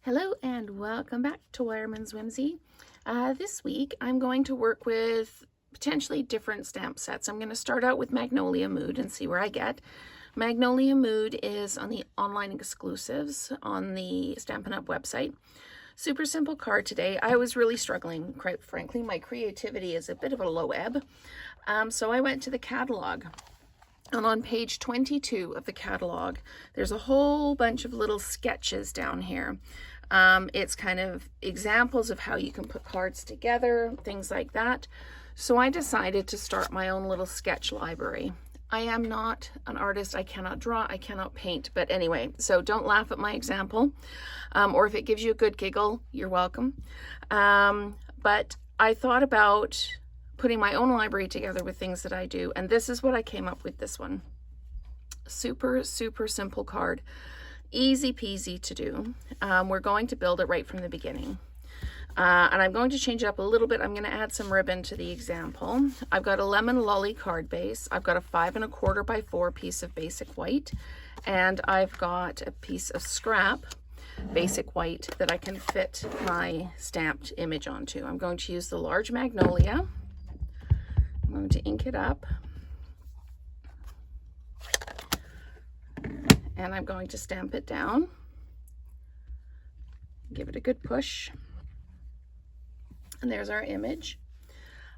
Hello and welcome back to Wireman's Whimsy. This week I'm going to work with potentially different stamp sets. I'm going to start out with Magnolia Mood and see where I get. Magnolia Mood is on the online exclusives on the Stampin' Up! Website. Super simple card today. I was really struggling, quite frankly. My creativity is a bit of a low ebb. So I went to the catalog. And on page 22 of the catalog, there's a whole bunch of little sketches down here. It's kind of examples of how you can put cards together, things like that. So I decided to start my own little sketch library. I am not an artist. I cannot draw. I cannot paint. But anyway, so don't laugh at my example. Or if it gives you a good giggle, you're welcome. But I thought about putting my own library together with things that I do, and this is what I came up with. This one, super simple card, easy peasy to do. We're going to build it right from the beginning, and I'm going to change it up a little bit. I'm going to add some ribbon to the example. I've got a lemon lolly card base. I've got a 5 1/4 by 4 piece of basic white, and I've got a piece of scrap basic white that I can fit my stamped image onto. I'm going to use the large Magnolia. I'm going to ink it up, and I'm going to stamp it down. Give it a good push, and there's our image.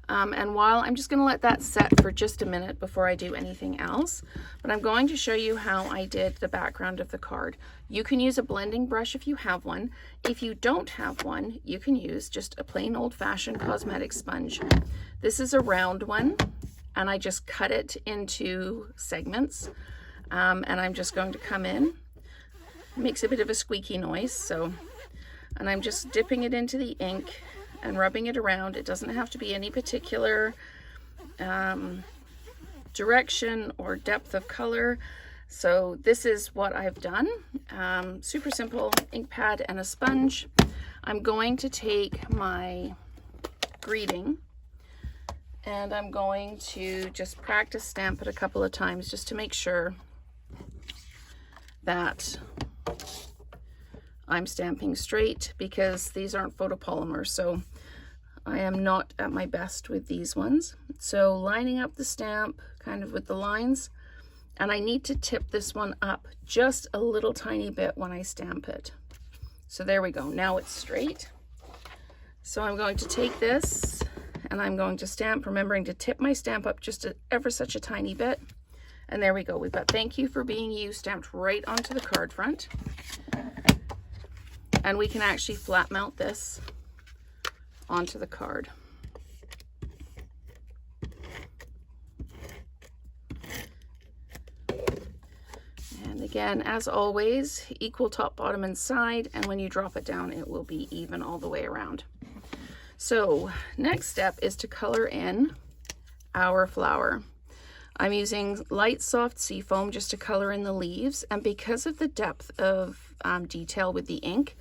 And while I'm just going to let that set for just a minute before I do anything else, but I'm going to show you how I did the background of the card. You can use a blending brush if you have one. If you don't have one, you can use just a plain old-fashioned cosmetic sponge. This is a round one, and I just cut it into segments, and I'm just going to come in. It makes a bit of a squeaky noise, and I'm just dipping it into the ink and rubbing it around. It doesn't have to be any particular direction or depth of color. So this is what I've done. Super simple ink pad and a sponge. I'm going to take my greeting, and I'm going to just practice stamp it a couple of times just to make sure that I'm stamping straight, because these aren't photopolymers, so I am not at my best with these ones. So lining up the stamp kind of with the lines, and I need to tip this one up just a little tiny bit when I stamp it. So there we go. Now it's straight. So I'm going to take this and I'm going to stamp, remembering to tip my stamp up just ever such a tiny bit. And there we go. We've got "Thank you for being you" stamped right onto the card front. And we can actually flat mount this onto the card. And again, as always, equal top, bottom, and side, and when you drop it down, it will be even all the way around. So next step is to color in our flower. I'm using light soft seafoam just to color in the leaves, and because of the depth of detail with the ink,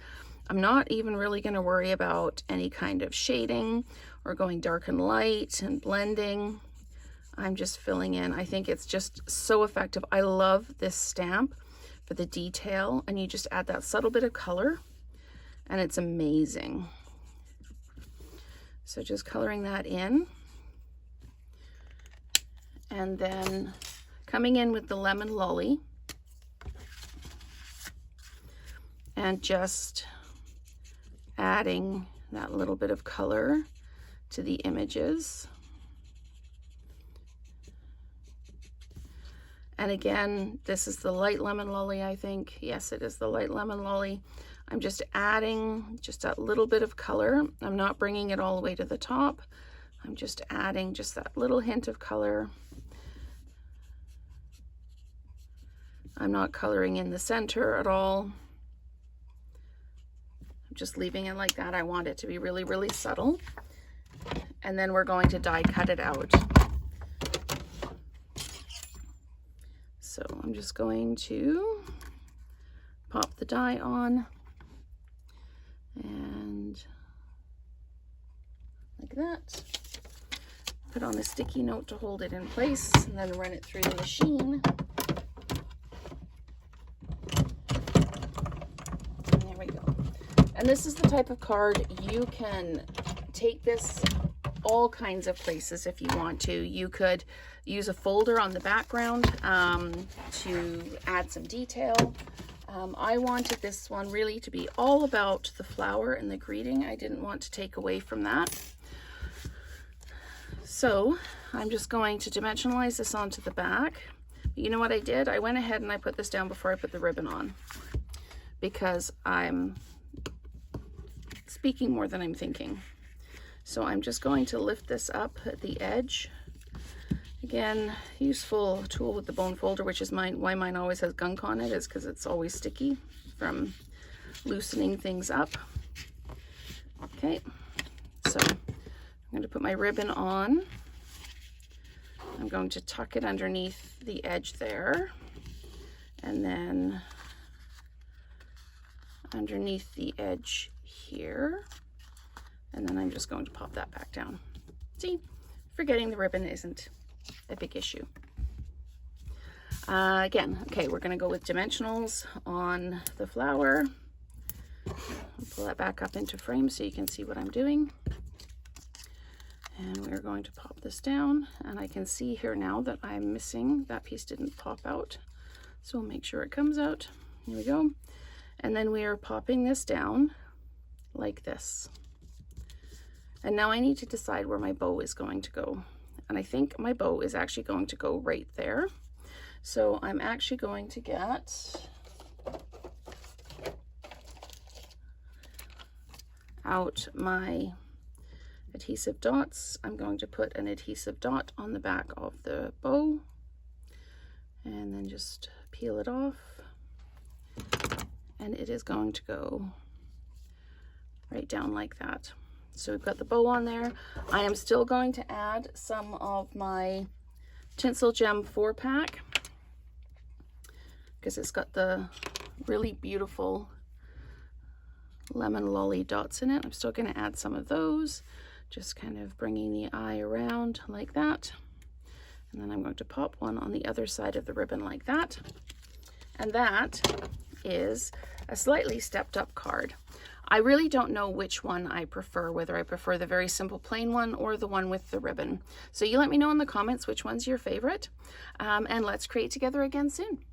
I'm not even really going to worry about any kind of shading or going dark and light and blending. I'm just filling in. I think it's just so effective. I love this stamp for the detail, and you just add that subtle bit of color and it's amazing. So just coloring that in, and then coming in with the lemon lolly and just adding that little bit of color to the images. And again, this is the light lemon lolly, I think. Yes, it is the light lemon lolly. I'm just adding just that little bit of color. I'm not bringing it all the way to the top. I'm just adding just that little hint of color. I'm not coloring in the center at all. I'm just leaving it like that. I want it to be really subtle. And then we're going to die cut it out. So I'm just going to pop the die on, and like that. Put on a sticky note to hold it in place, and then run it through the machine. And there we go. And this is the type of card you can take this all kinds of places if you want to. You could use a folder on the background to add some detail. I wanted this one really to be all about the flower and the greeting. I didn't want to take away from that. So I'm just going to dimensionalize this onto the back. You know what I did? I went ahead and I put this down before I put the ribbon on, because I'm speaking more than I'm thinking. So I'm just going to lift this up at the edge. Again, useful tool with the bone folder, which is why mine always has gunk on it, is because it's always sticky from loosening things up. Okay, so I'm going to put my ribbon on. I'm going to tuck it underneath the edge there, and then underneath the edge here, and then I'm just going to pop that back down. See, forgetting the ribbon isn't a big issue. Again, okay, we're going to go with dimensionals on the flower. I'll pull that back up into frame so you can see what I'm doing. And we're going to pop this down, and I can see here now that I'm missing, that piece didn't pop out. So we'll make sure it comes out. Here we go. And then we are popping this down like this. And now I need to decide where my bow is going to go. And I think my bow is actually going to go right there. So I'm actually going to get out my adhesive dots. I'm going to put an adhesive dot on the back of the bow and then just peel it off. And it is going to go right down like that. So we've got the bow on there. I am still going to add some of my Tinsel Gem 4-pack because it's got the really beautiful lemon lolly dots in it. I'm still going to add some of those, just kind of bringing the eye around like that. And then I'm going to pop one on the other side of the ribbon like that. And that is a slightly stepped up card. I really don't know which one I prefer, whether I prefer the very simple plain one or the one with the ribbon. So you let me know in the comments which one's your favorite, and let's create together again soon.